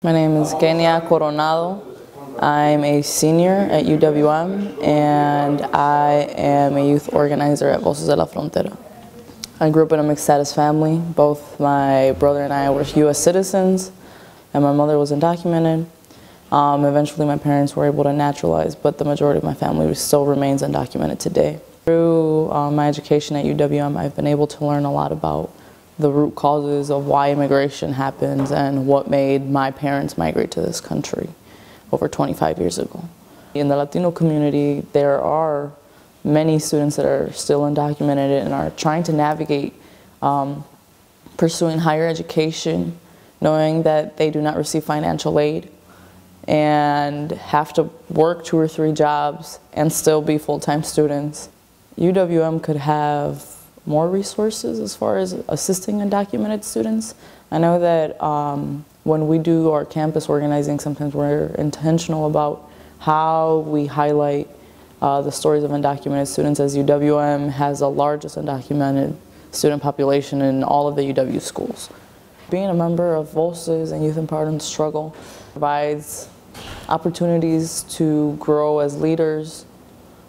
My name is Kennia Coronado. I'm a senior at UWM and I am a youth organizer at Voces de la Frontera. I grew up in a mixed status family. Both my brother and I were U.S. citizens and my mother was undocumented. Eventually my parents were able to naturalize, but the majority of my family still remains undocumented today. Through my education at UWM, I've been able to learn a lot about the root causes of why immigration happens and what made my parents migrate to this country over 25 years ago. In the Latino community, there are many students that are still undocumented and are trying to navigate pursuing higher education, knowing that they do not receive financial aid and have to work 2 or 3 jobs and still be full-time students. UWM could have more resources as far as assisting undocumented students. I know that when we do our campus organizing, sometimes we're intentional about how we highlight the stories of undocumented students, as UWM has the largest undocumented student population in all of the UW schools. Being a member of Voces and Youth Empowerment Struggle provides opportunities to grow as leaders,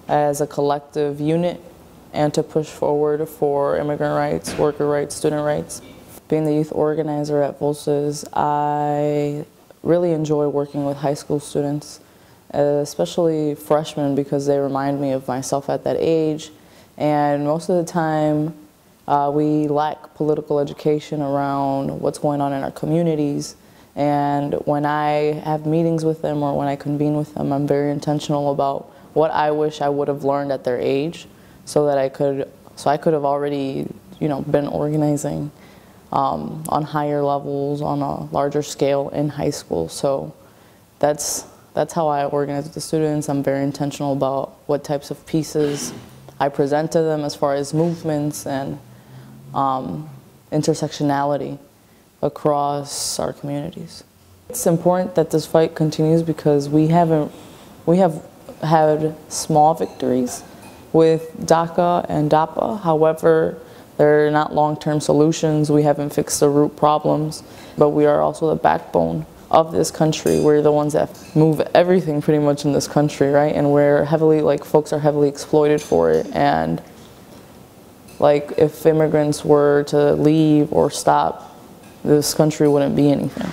as a collective unit, and to push forward for immigrant rights, worker rights, student rights. Being the youth organizer at Voces, I really enjoy working with high school students, especially freshmen, because they remind me of myself at that age. And most of the time, we lack political education around what's going on in our communities. And when I have meetings with them or when I convene with them, I'm very intentional about what I wish I would have learned at their age, so that I could have already, been organizing on higher levels, on a larger scale in high school. So that's how I organize with the students. I'm very intentional about what types of pieces I present to them as far as movements and intersectionality across our communities. It's important that this fight continues because we have had small victories with DACA and DAPA. However, they're not long-term solutions. We haven't fixed the root problems, but we are also the backbone of this country. We're the ones that move everything pretty much in this country, right? And we're heavily, folks are heavily exploited for it. And if immigrants were to leave or stop, this country wouldn't be anything.